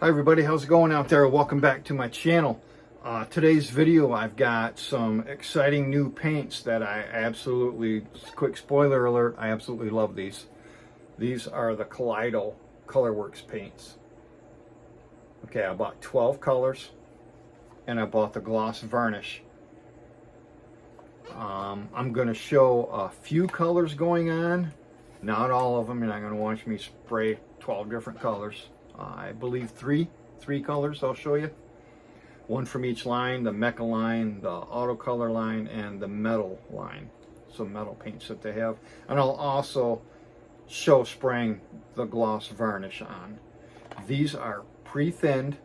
Hi everybody, how's it going out there? Welcome back to my channel. Today's video, I've got some exciting new paints that I absolutely, quick spoiler alert, I absolutely love these. These are the Kaleido Colorworks Paints. Okay, I bought 12 colors and I bought the gloss varnish. I'm going to show a few colors going on, not all of them. You're not going to watch me spray 12 different colors. I believe three colors I'll show you. One from each line, the Mecha line, the Auto Color line, and the Metal line. Some metal paints that they have. And I'll also show spraying the gloss varnish on. These are pre-thinned.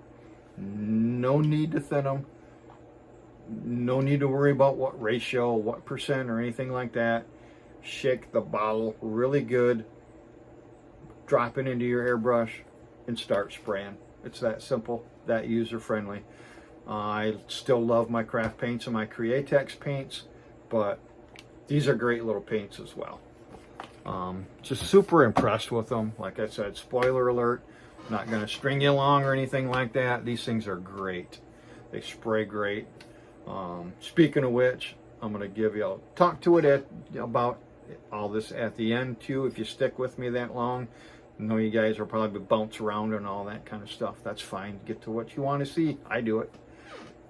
No need to thin them. No need to worry about what ratio, what percent, or anything like that. Shake the bottle really good. Drop it into your airbrush and start spraying. It's that simple, that user-friendly. I still love my craft paints and my Createx paints, but these are great little paints as well. Just super impressed with them. Like I said, spoiler alert, not going to string you along or anything like that. These things are great. They spray great. Speaking of which, I'm going to give you, I'll talk to it about all this at the end too, if you stick with me that long. I know you guys will probably bounce around and all that kind of stuff. That's fine. Get to what you want to see. I do it.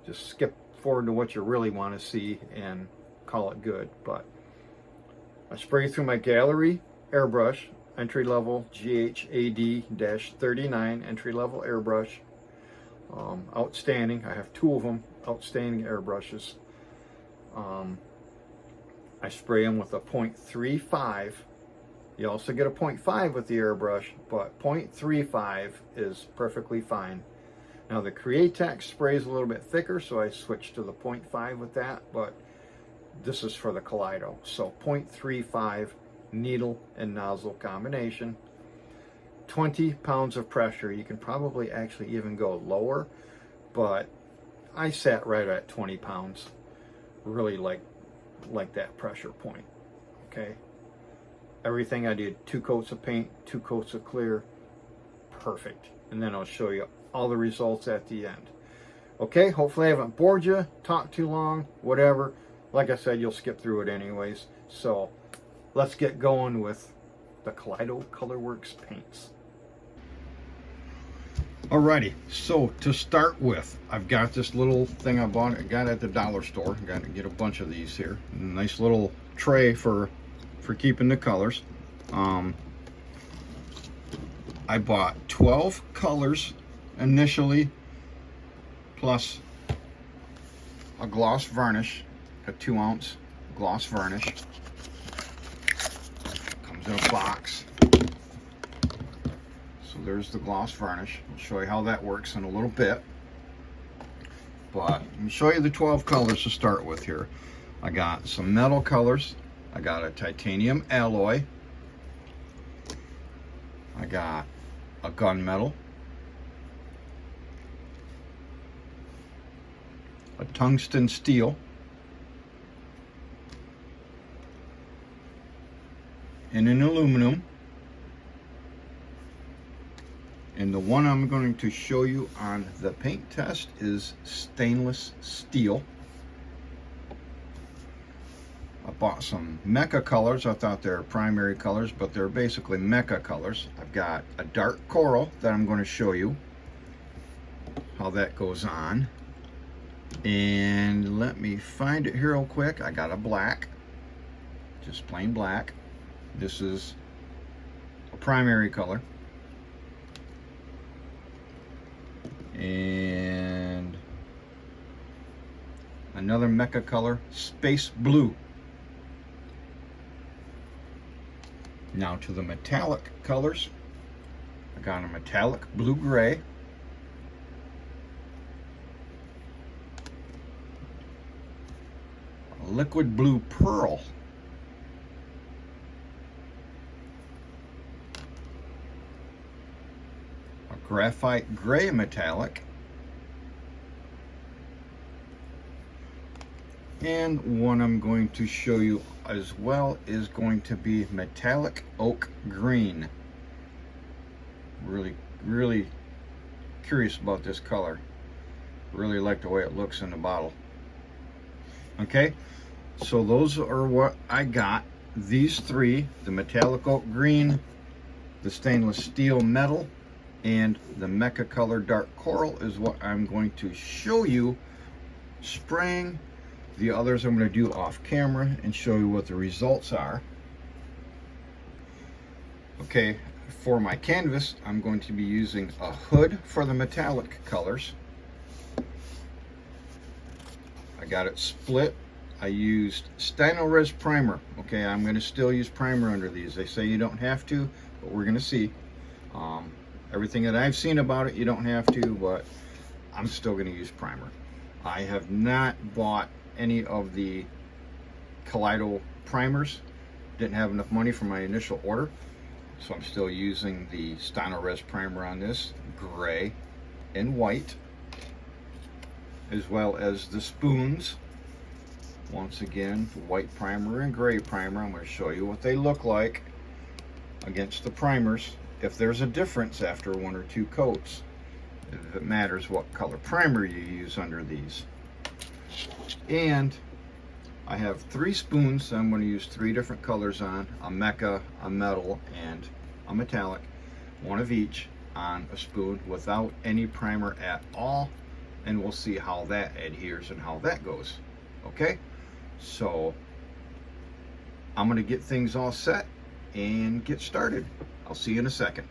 Just skip forward to what you really want to see and call it good. But I spray through my Gaahleri airbrush, entry-level GHAD-39 entry-level airbrush. Outstanding. I have two of them. Outstanding airbrushes. I spray them with a 0.35. You also get a 0.5 with the airbrush, but 0.35 is perfectly fine. Now the Createx sprays a little bit thicker, so I switched to the 0.5 with that, but this is for the Kaleido. So 0.35 needle and nozzle combination. 20 pounds of pressure. You can probably actually even go lower, but I sat right at 20 pounds. Really like that pressure point. Okay. Everything I did, 2 coats of paint, 2 coats of clear, perfect. And then I'll show you all the results at the end. Okay, hopefully I haven't bored you, talked too long, whatever. Like I said, you'll skip through it anyways. So let's get going with the Kaleido Colorworks Paints. Alrighty, so to start with, I've got this little thing I got at the dollar store. Got to get a bunch of these here. Nice little tray for keeping the colors. I bought 12 colors initially, plus a gloss varnish, a 2-ounce gloss varnish. Comes in a box. So there's the gloss varnish. I'll show you how that works in a little bit. But let me show you the 12 colors to start with here. I got some metal colors. I got a titanium alloy. I got a gunmetal. A tungsten steel. And an aluminum. And the one I'm going to show you on the paint test is stainless steel. I bought some Mecha colors. I thought they were primary colors, but they're basically Mecha colors. I've got a dark coral that I'm going to show you how that goes on. And let me find it here real quick. I got a black, just plain black. This is a primary color. And another Mecha color, space blue. Now to the metallic colors. I got a metallic blue-gray. A liquid blue pearl. A graphite gray metallic. And one I'm going to show you as well is going to be metallic oak green. Really curious about this color. Really like the way it looks in the bottle. Okay, so those are what I got. These three, the metallic oak green, the stainless steel metal, and the Mecha Color dark coral is what I'm going to show you spraying. The others I'm going to do off camera and show you what the results are. Okay, for my canvas, I'm going to be using a hood for the metallic colors. I got it split. I used Stynylrez primer. Okay, I'm going to still use primer under these. They say you don't have to, but we're going to see. Everything that I've seen about it, you don't have to, but I'm still going to use primer. I have not bought any of the Kaleido primers. Didn't have enough money for my initial order, so I'm still using the Stynylrez primer on this, gray and white, as well as the spoons. Once again, white primer and gray primer. I'm going to show you what they look like against the primers, if there's a difference after one or two coats, if it matters what color primer you use under these. And I have 3 spoons, so I'm going to use 3 different colors on, a mecha, a metal, and a metallic, one of each on a spoon without any primer at all, and we'll see how that adheres and how that goes. Okay, so I'm going to get things all set and get started. I'll see you in a second.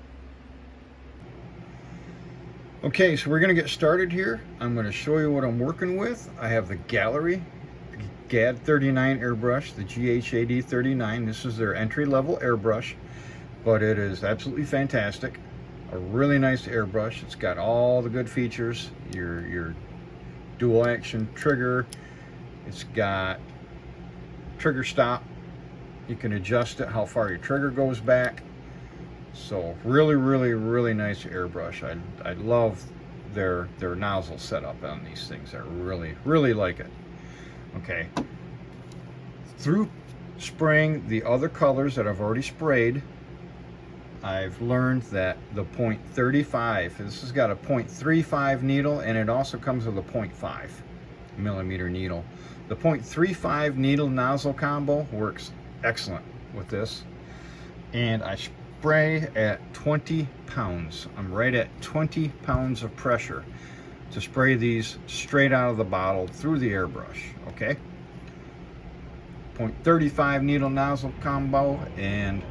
Okay, so we're going to get started here. I'm going to show you what I'm working with. I have the Gaahleri GHAD-39 airbrush, the GHAD-39. This is their entry-level airbrush, but it is absolutely fantastic. A really nice airbrush. It's got all the good features. Your dual action trigger. It's got trigger stop. You can adjust it how far your trigger goes back. So really nice airbrush. I love their nozzle setup on these things. I really like it. Okay, through spraying the other colors that I've already sprayed, I've learned that the .35, this has got a .35 needle, and it also comes with a .5 millimeter needle. The .35 needle nozzle combo works excellent with this, and I spray at 20 pounds. I'm right at 20 pounds of pressure to spray these straight out of the bottle through the airbrush. Okay, .35 needle nozzle combo and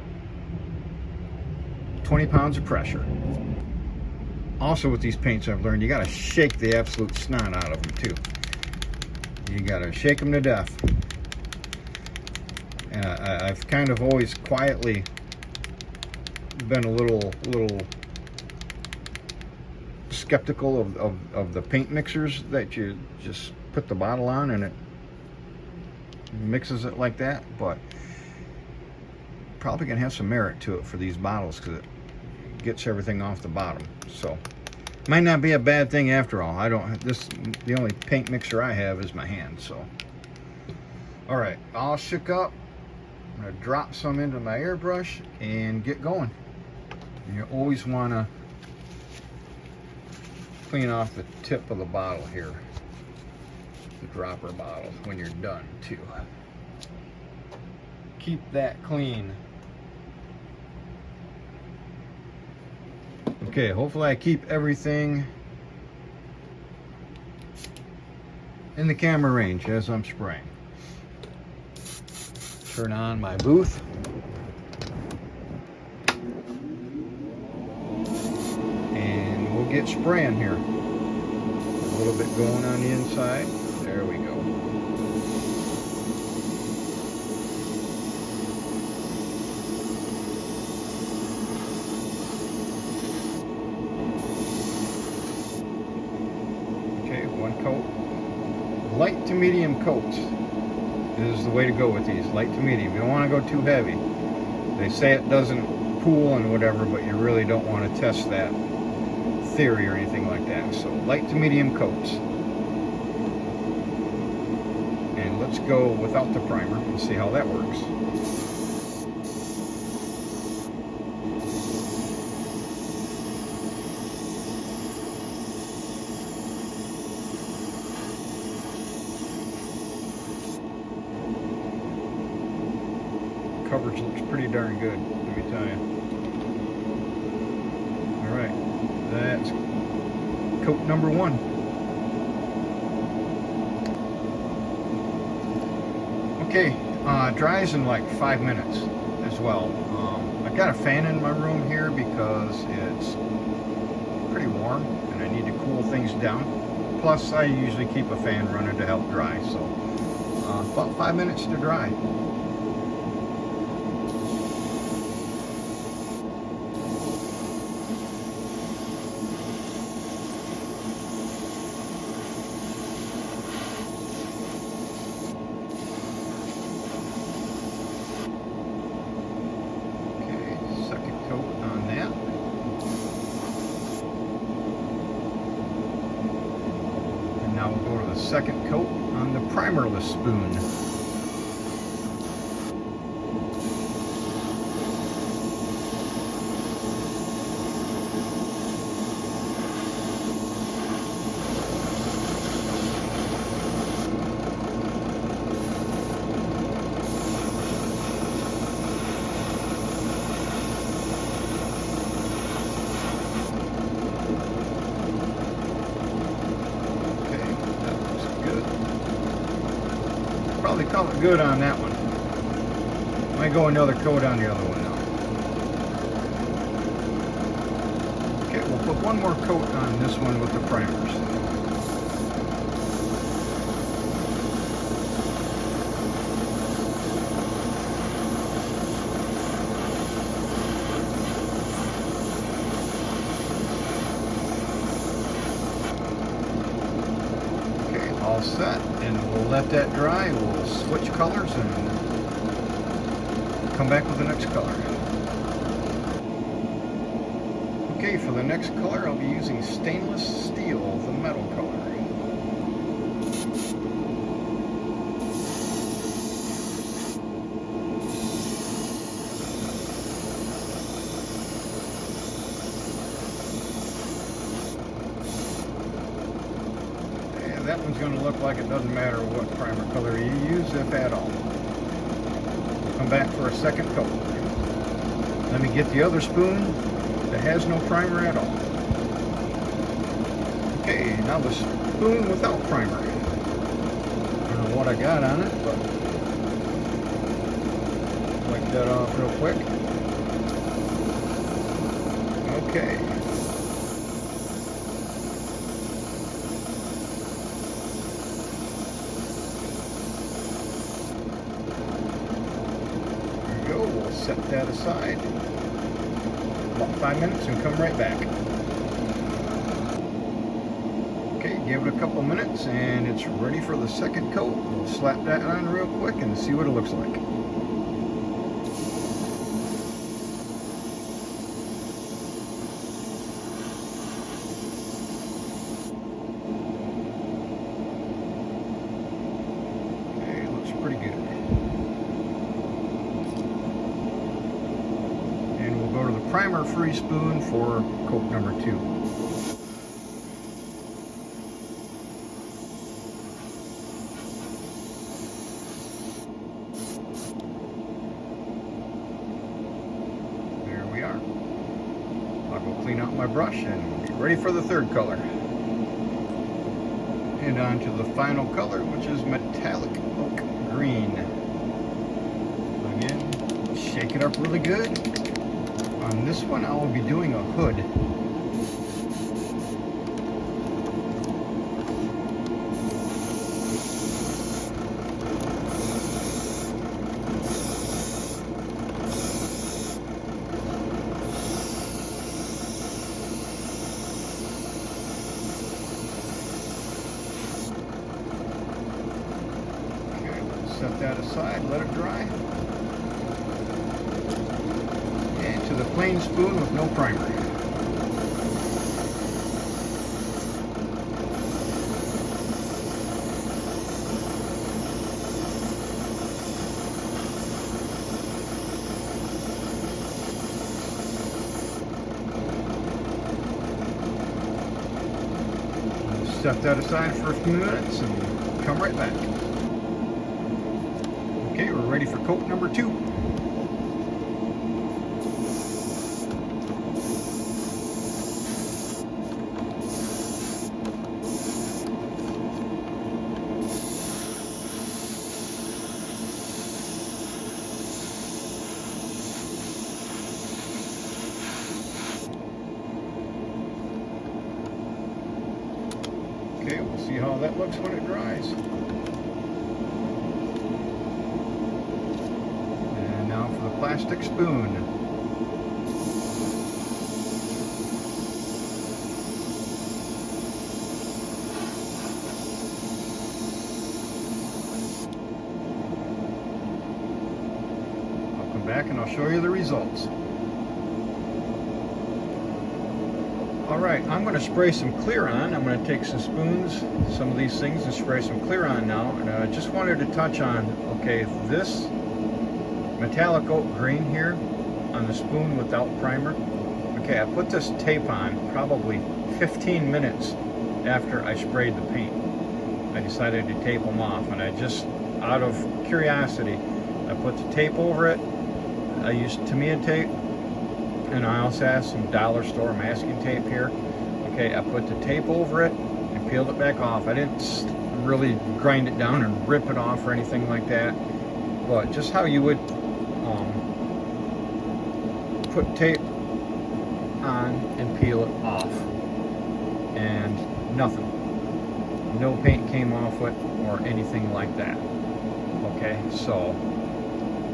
20 pounds of pressure. Also with these paints, I've learned you got to shake the absolute snot out of them too. You got to shake them to death. And I've kind of always quietly been a little skeptical of the paint mixers that you just put the bottle on and it mixes it like that, but probably gonna have some merit to it for these bottles because it gets everything off the bottom. So might not be a bad thing after all. The only paint mixer I have is my hand. So all right, all shook up. I'm gonna drop some into my airbrush and get going. And you always want to clean off the tip of the bottle here, the dropper bottle, when you're done too. Keep that clean. Okay, hopefully I keep everything in the camera range as I'm spraying. Turn on my booth. And we'll get spraying here. A little bit going on the inside. There we go. Okay, one coat. Light to medium coats is the way to go with these, light to medium. You don't want to go too heavy. They say it doesn't pool and whatever, but you really don't want to test that theory or anything like that. So light to medium coats. And let's go without the primer and see how that works. coverage looks pretty darn good, let me tell you. Alright, that's coat number 1. Okay, dries in like 5 minutes as well. I've got a fan in my room here because it's pretty warm and I need to cool things down. Plus, I usually keep a fan running to help dry, so about 5 minutes to dry. Now we'll go to the second coat on the primerless spoon. Probably call it good on that one. Might go another coat on the other one now. Okay, we'll put one more coat on this one with the primers. Okay, all set, and we'll let that dry. We'll switch colors and come back with the next color. Okay, for the next color I'll be using stainless steel, the metal color. And that one's going to look like it doesn't matter what primer color you use, if at all. Come back for a second coat. Let me get the other spoon that has no primer at all. Okay, now the spoon without primer. I don't know what I got on it, but wipe that off real quick. Okay. We'll set that aside about 5 minutes and come right back. Okay, give it a couple minutes and it's ready for the second coat. We'll slap that on real quick and see what it looks like. Okay, it looks pretty good. Go to the primer-free spoon for coat number 2. There we are. I'll go clean out my brush and get ready for the third color. And on to the final color, which is metallic oak green. Again, shake it up really good. On this one, I will be doing a hood. Okay, let's set that aside, let it dry. To the plain spoon with no primer. Set that aside for a few minutes and come right back. Okay, we're ready for coat number 2. See how that looks when it dries. And now for the plastic spoon. I'll come back and I'll show you the results. Alright, I'm going to spray some clear on. I'm going to take some spoons, some of these things, and spray some clear on now. And I just wanted to touch on, okay, this metallic oak green here on the spoon without primer. Okay, I put this tape on probably 15 minutes after I sprayed the paint. I decided to tape them off, and I just, out of curiosity, I put the tape over it. I used Tamiya tape. And I also have some dollar store masking tape here. Okay, I put the tape over it and peeled it back off. I didn't really grind it down and rip it off or anything like that. But just how you would put tape on and peel it off. And nothing. No paint came off it or anything like that. Okay, so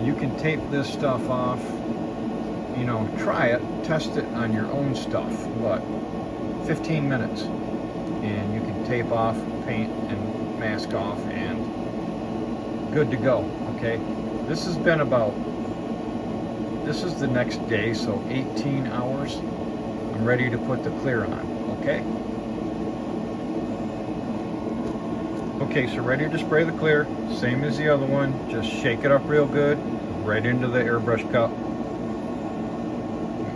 you can tape this stuff off. You know, try it, test it on your own stuff, but 15 minutes and you can tape off, paint, and mask off, and good to go. Okay, this has been about, this is the next day, so 18 hours. I'm ready to put the clear on. Okay, so ready to spray the clear, same as the other one. Just shake it up real good, right into the airbrush cup.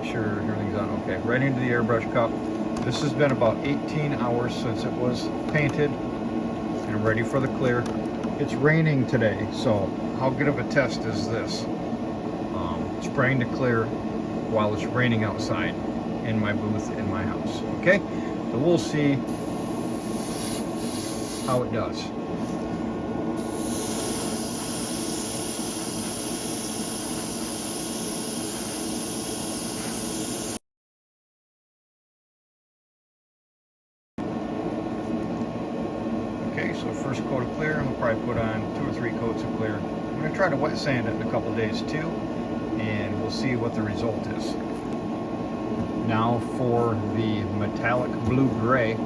Sure everything's on okay. Right into the airbrush cup. This has been about 18 hours since it was painted and ready for the clear. It's raining today, so how good of a test is this? Spraying the clear while it's raining outside in my booth in my house. Okay, so we'll see how it does. Okay, so first coat of clear, I'll probably put on 2 or 3 coats of clear. I'm going to try to wet sand it in a couple of days too, and we'll see what the result is. Now for the metallic blue-gray.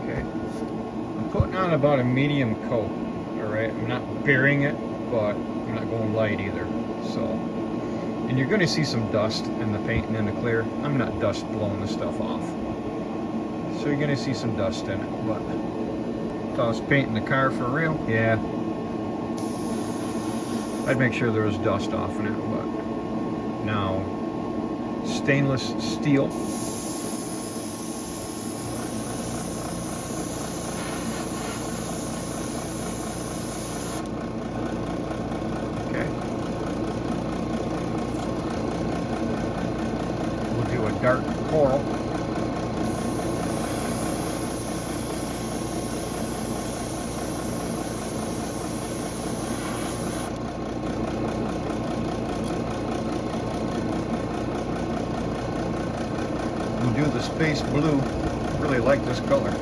Okay, I'm putting on about a medium coat, alright? I'm not burying it, but I'm not going light either. So, and you're going to see some dust in the paint and in the clear. I'm not dust blowing the stuff off. So you're going to see some dust in it. But if I was painting the car for real, yeah, I'd make sure there was dust off in it. But now, stainless steel. Dark coral. We'll do the space blue. I really like this color.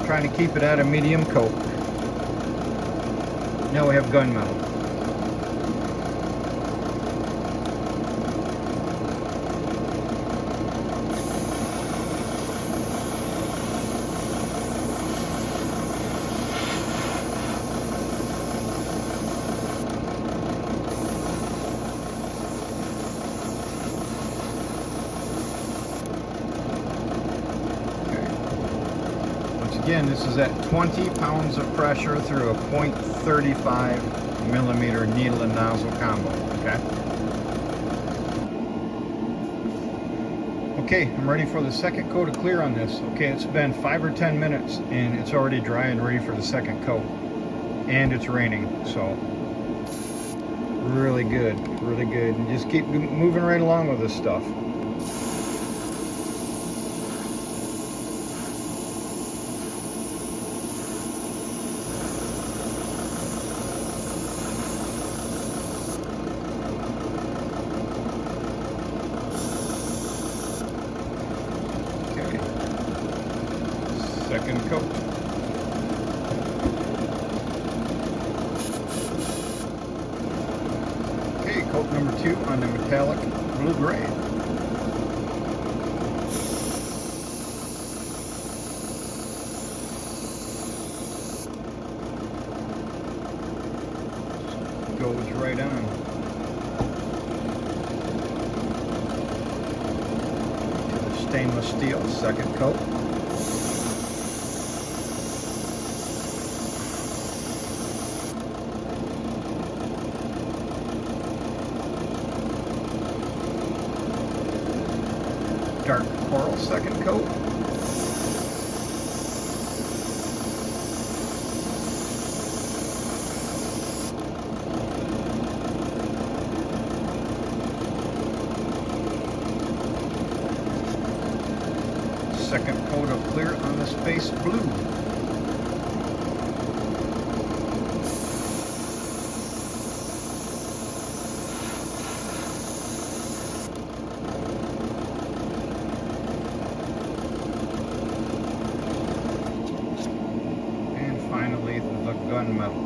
Trying to keep it at a medium coat. Now we have gunmetal. Again, this is at 20 pounds of pressure through a .35 millimeter needle and nozzle combo, okay? Okay, I'm ready for the second coat of clear on this. Okay, it's been 5 or 10 minutes and it's already dry and ready for the second coat. And it's raining, so really good, really good. And just keep moving right along with this stuff. Second coat. Okay, coat number 2 on the metallic blue-gray. Goes right on. To the stainless steel, second coat. Dark coral, second coat. Second coat of clear on the space blue. The gunmetal.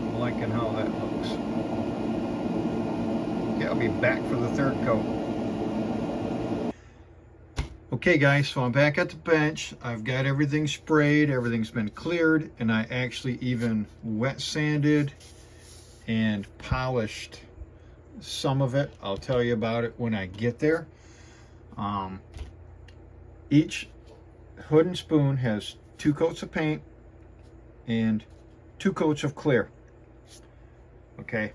I'm liking how that looks. Okay, I'll be back for the third coat. Okay guys, so I'm back at the bench. I've got everything sprayed, everything's been cleared, and I actually even wet sanded and polished some of it. I'll tell you about it when I get there. Each hood and spoon has 2 coats of paint and 2 coats of clear. Okay,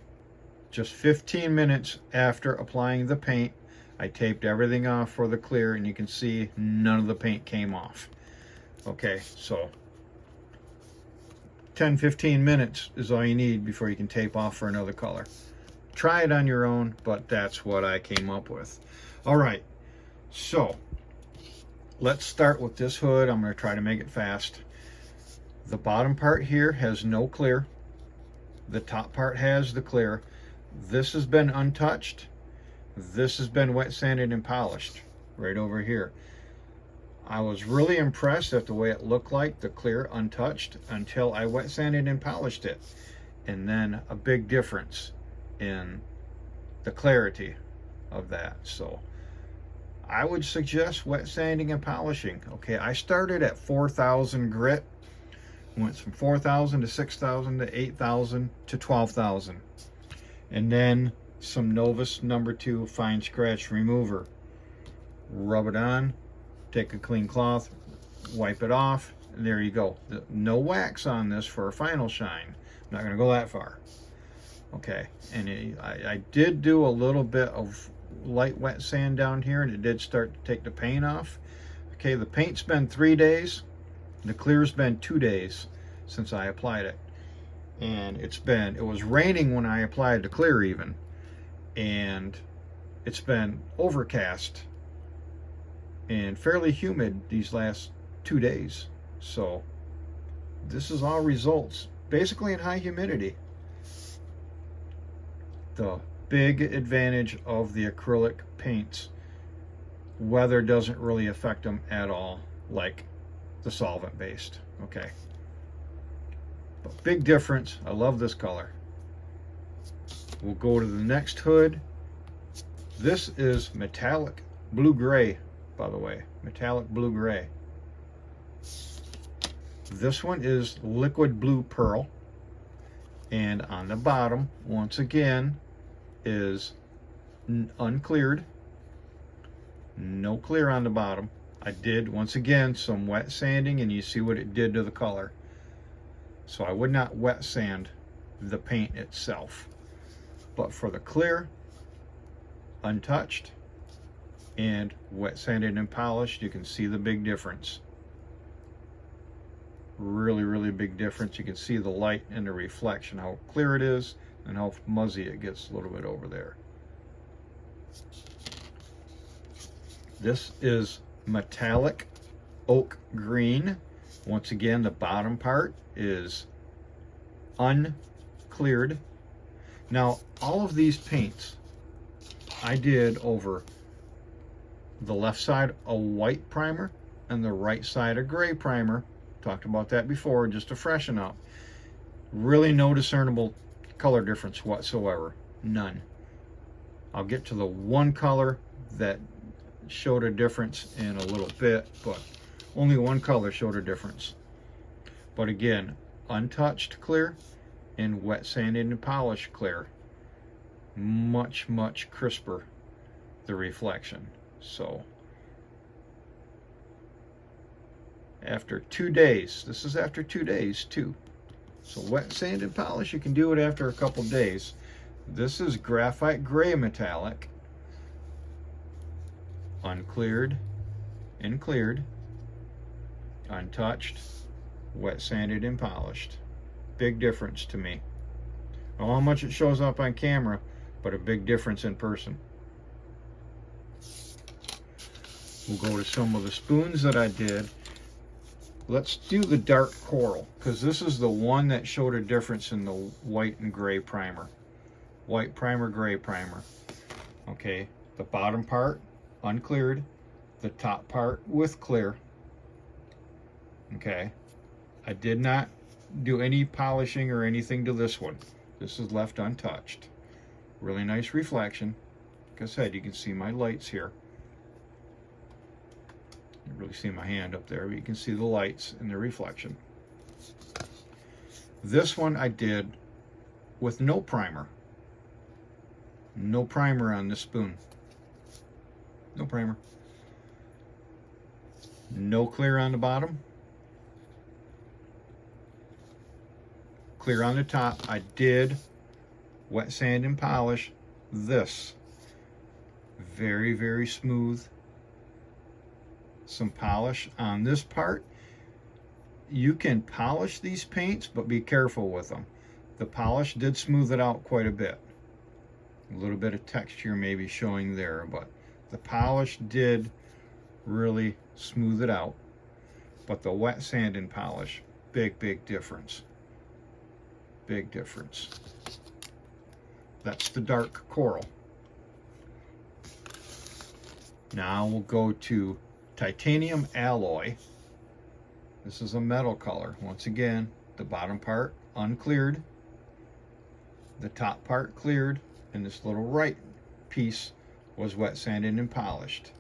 just 15 minutes after applying the paint, I taped everything off for the clear, and you can see none of the paint came off. Okay, so 10-15 minutes is all you need before you can tape off for another color. Try it on your own, but that's what I came up with. All right, so let's start with this hood. I'm going to try to make it fast. The bottom part here has no clear. The top part has the clear. This has been untouched. This has been wet sanded and polished right over here. I was really impressed at the way it looked like, the clear untouched, until I wet sanded and polished it. And then a big difference in the clarity of that. So I would suggest wet sanding and polishing. Okay, I started at 4,000 grit, went from 4,000 to 6,000 to 8,000 to 12,000, and then some Novus number 2 fine scratch remover. Rub it on, take a clean cloth, wipe it off, and there you go. No wax on this for a final shine. I'm not going to go that far. Okay, and I did do a little bit of light wet sand down here, and it did start to take the paint off. Okay, the paint's been 3 days. The clear's been 2 days since I applied it. And it was raining when I applied the clear even. And it's been overcast and fairly humid these last 2 days. So this is all results basically in high humidity. The big advantage of the acrylic paints, weather doesn't really affect them at all like the solvent based. Okay, but big difference. I love this color. We'll go to the next hood. This is metallic blue-gray, by the way, metallic blue-gray. This one is liquid blue pearl, and on the bottom, once again, is uncleared. No clear on the bottom. I did, once again, some wet sanding, and you see what it did to the color. So I would not wet sand the paint itself. But for the clear, untouched, and wet sanded and polished, you can see the big difference. Really, really big difference. You can see the light and the reflection, how clear it is and how muzzy it gets a little bit over there. This is metallic oak green. Once again, the bottom part is uncleared. Now, all of these paints I did over the left side a white primer and the right side a gray primer. Talked about that before, just to freshen up. Really no discernible color difference whatsoever. None. I'll get to the one color that showed a difference in a little bit, but only one color showed a difference. But again, untouched clear and wet sanded and polished clear. Much, much crisper, the reflection. So after 2 days, this is after 2 days too. So wet sand and polish, you can do it after a couple days. This is graphite gray metallic, uncleared and cleared, untouched, wet sanded and polished. Big difference to me. I don't know how much it shows up on camera, but a big difference in person. We'll go to some of the spoons that I did. Let's do the dark coral, because this is the one that showed a difference in the white and gray primer. White primer, gray primer. Okay, the bottom part uncleared, the top part with clear. Okay, I did not do any polishing or anything to this one. This is left untouched. Really nice reflection. Like I said, you can see my lights here. You really see my hand up there, but you can see the lights and the reflection. This one I did with no primer. No primer on this spoon. No primer. No clear on the bottom. Clear on the top. I did wet sand and polish this. Very, very smooth. Some polish on this part. You can polish these paints, but be careful with them. The polish did smooth it out quite a bit. A little bit of texture maybe showing there, but the polish did really smooth it out. But the wet sand and polish, big, big difference. Big difference. That's the dark coral. Now we'll go to titanium alloy. This is a metal color. Once again, the bottom part uncleared, the top part cleared, and this little right piece was wet sanded and polished.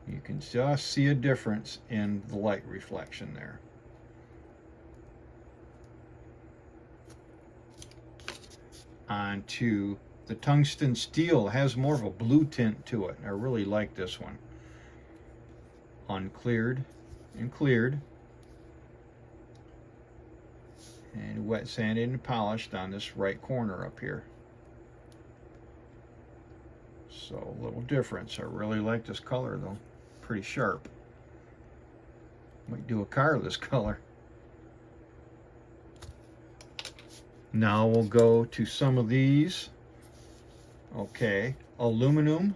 You can just see a difference in the light reflection there. On to the tungsten steel. It has more of a blue tint to it. I really like this one. Uncleared and cleared, and wet sanded and polished on this right corner up here. So a little difference. I really like this color though. Pretty sharp. Might do a car this color. Now we'll go to some of these. Okay, aluminum.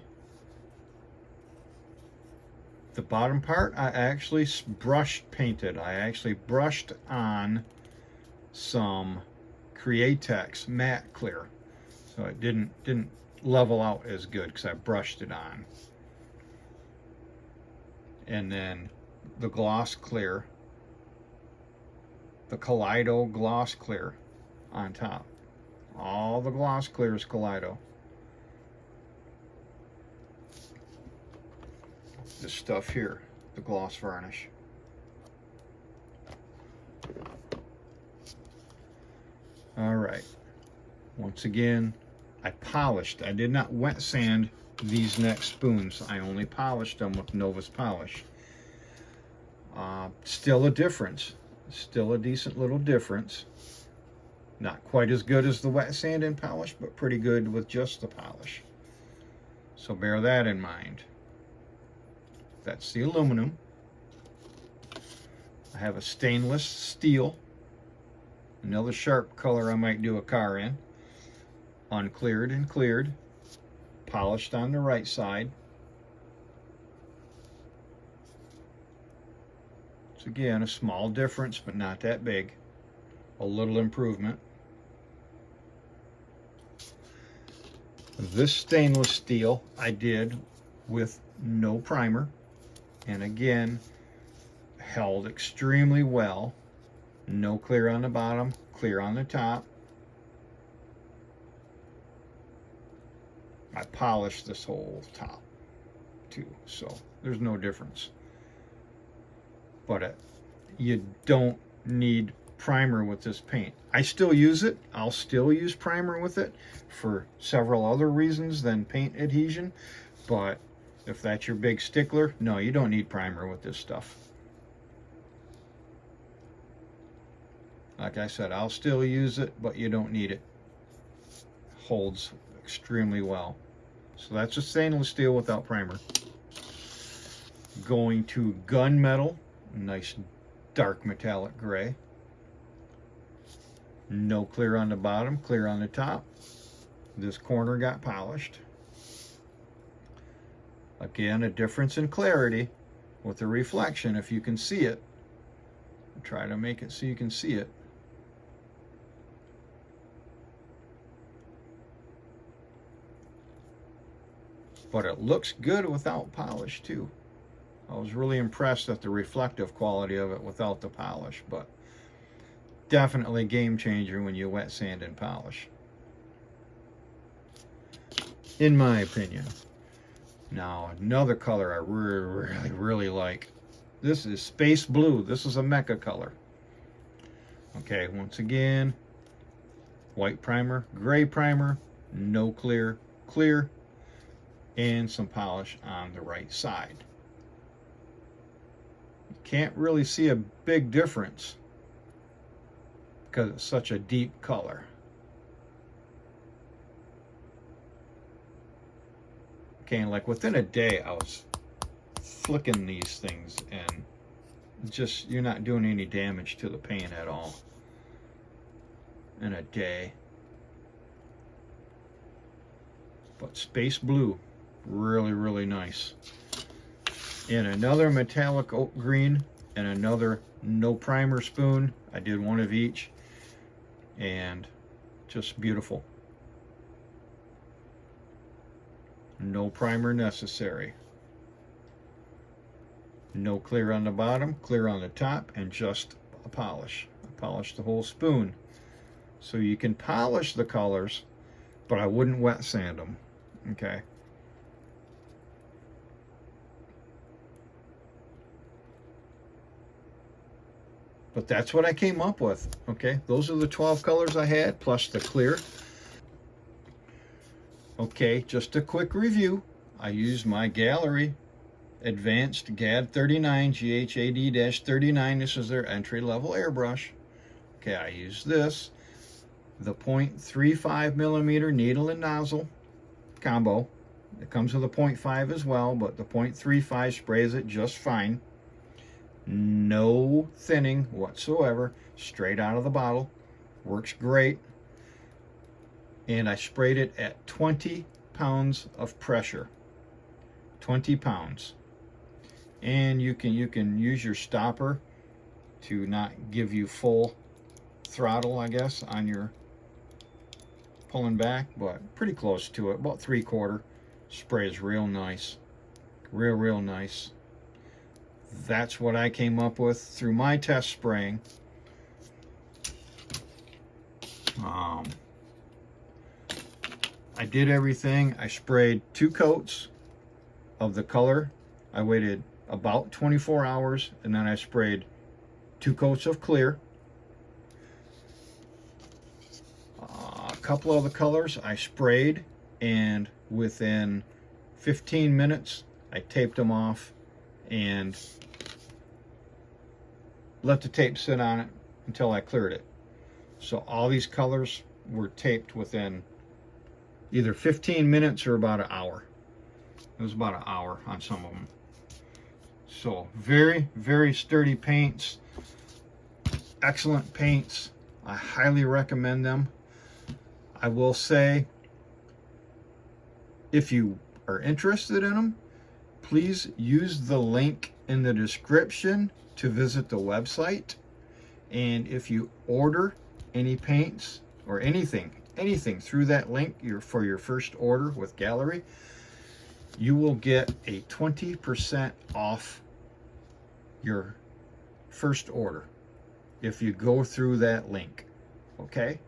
The bottom part I actually brush painted. I actually brushed on some Createx matte clear, so it didn't level out as good because I brushed it on. And then the gloss clear, the Kaleido gloss clear on top. All the gloss clear is Kaleido. This stuff here, the gloss varnish. All right. Once again, I polished. I did not wet sand these next spoons. I only polished them with Novus polish. Still a difference. Still a decent little difference. Not quite as good as the wet sand and polish, but pretty good with just the polish. So bear that in mind. That's the aluminum. I have a stainless steel. Another sharp color I might do a car in. Uncleared and cleared. Polished on the right side. It's again a small difference, but not that big. A little improvement. This stainless steel I did with no primer, and again held extremely well. No clear on the bottom, clear on the top. I polished this whole top too, so there's no difference. But you don't need primer with this paint. I still use it. I'll still use primer with it for several other reasons than paint adhesion, but if that's your big stickler, no, you don't need primer with this stuff. Like I said, I'll still use it, but you don't need it. Holds extremely well. So that's a stainless steel without primer. Going to gunmetal, nice dark metallic gray. No clear on the bottom, clear on the top. This corner got polished. Again, a difference in clarity with the reflection, if you can see it. Try to make it so you can see it. But it looks good without polish too. I was really impressed at the reflective quality of it without the polish, but definitely game changer when you wet sand and polish, in my opinion. Now another color I really like. This is space blue. This is a mecha color. Okay, once again, white primer, gray primer, no clear, clear, and some polish on the right side. You can't really see a big difference because it's such a deep color. Okay, and like within a day I was flicking these things and just, you're not doing any damage to the paint at all in a day. But space blue, really nice. And another metallic oak green and another no primer spoon. I did one of each and just beautiful. No primer necessary. No clear on the bottom, clear on the top, and just a polish. I polished the whole spoon. So you can polish the colors, but I wouldn't wet sand them. Okay. But that's what I came up with. Okay, those are the 12 colors I had, plus the clear. Okay, just a quick review. I used my Gaahleri Advanced GHAD-39, GHAD-39. This is their entry-level airbrush. Okay, I used this. The 0.35 millimeter needle and nozzle combo. It comes with a 0.5 as well, but the 0.35 sprays it just fine. No thinning whatsoever, straight out of the bottle. Works great. And I sprayed it at 20 pounds of pressure. 20 pounds. And you can use your stopper to not give you full throttle, I guess, on your pulling back, but pretty close to it, about 3/4. Sprays real nice. Real nice. That's what I came up with through my test spraying. I did everything. I sprayed 2 coats of the color. I waited about 24 hours and then I sprayed 2 coats of clear. A couple of the colors I sprayed, and within 15 minutes I taped them off and let the tape sit on it until I cleared it. So all these colors were taped within either 15 minutes or about an hour. It was about an hour on some of them. So very, very sturdy paints. Excellent paints. I highly recommend them. I will say, if you are interested in them, please use the link in the description to visit the website. And if you order any paints or anything through that link for your first order with Gaahleri, you will get a 20% off your first order if you go through that link. Okay,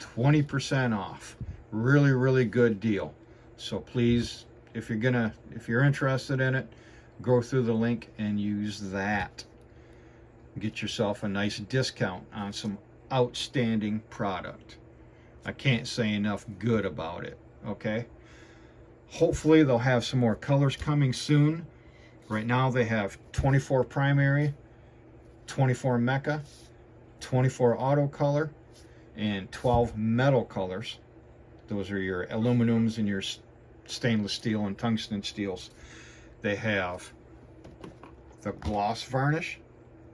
20% off. Really, really good deal. So please, if you're interested in it, go through the link and use that. Get yourself a nice discount on some outstanding product. I can't say enough good about it. Okay, hopefully they'll have some more colors coming soon. Right now they have 24 primary, 24 mecha, 24 auto color, and 12 metal colors. Those are your aluminums and your stainless steel and tungsten steels. They have the gloss varnish,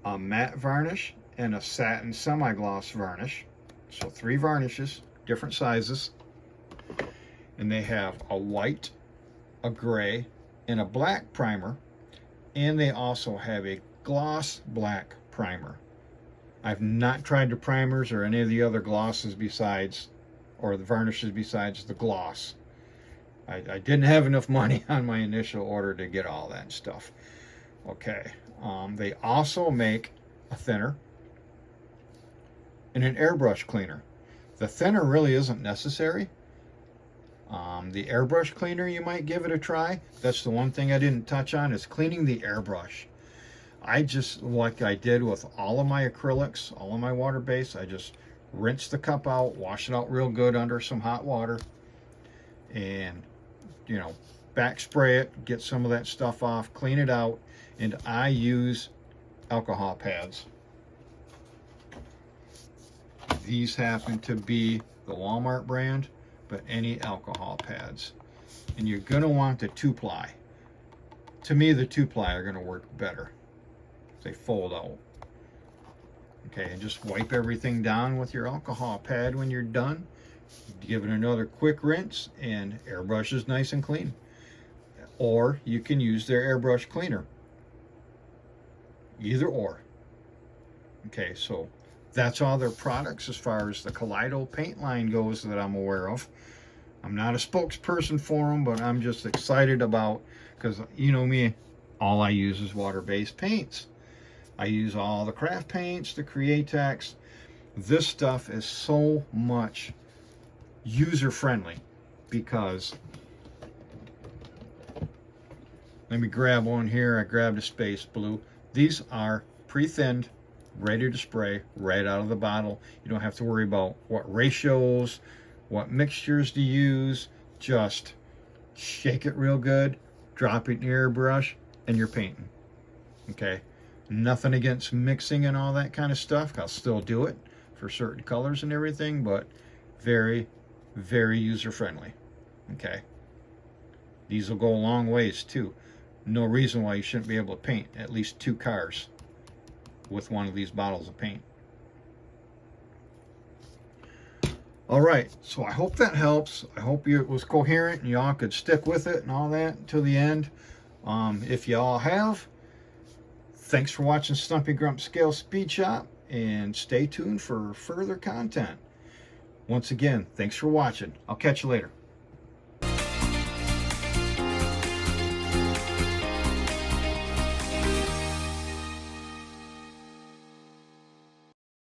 a matte varnish, and a satin semi-gloss varnish. So 3 varnishes, different sizes. And they have a white, a gray, and a black primer. And they also have a gloss black primer. I've not tried the primers or any of the other glosses besides, or the varnishes besides the gloss. I didn't have enough money on my initial order to get all that stuff. Okay, they also make a thinner and an airbrush cleaner. The thinner really isn't necessary. The airbrush cleaner, you might give it a try. That's the one thing I didn't touch on, is cleaning the airbrush. I just, like I did with all of my acrylics, all of my water base, I just rinse the cup out, wash it out real good under some hot water, and, you know, back spray it, get some of that stuff off, clean it out, and I use alcohol pads. These happen to be the Walmart brand, but any alcohol pads. And you're going to want the 2-ply. To me, the 2-ply are going to work better. They fold out. Okay, and just wipe everything down with your alcohol pad when you're done. Give it another quick rinse, and airbrush is nice and clean. Or you can use their airbrush cleaner. Either or. Okay, so that's all their products as far as the Kaleido paint line goes that I'm aware of. I'm not a spokesperson for them, but I'm just excited about, because you know me, all I use is water-based paints. I use all the craft paints, the Createx. This stuff is so much user-friendly because, let me grab one here. I grabbed a space blue. These are pre-thinned, ready to spray right out of the bottle. You don't have to worry about what ratios, what mixtures to use. Just shake it real good, drop it in your airbrush, and you're painting. Okay, nothing against mixing and all that kind of stuff. I'll still do it for certain colors and everything, but very, very user-friendly. Okay, these will go a long ways too. No reason why you shouldn't be able to paint at least 2 cars with one of these bottles of paint. All right, so I hope that helps. I hope it was coherent and y'all could stick with it and all that until the end. If y'all have, thanks for watching Stumpy Grump Scale Speed Shop, and stay tuned for further content. Once again, thanks for watching. I'll catch you later.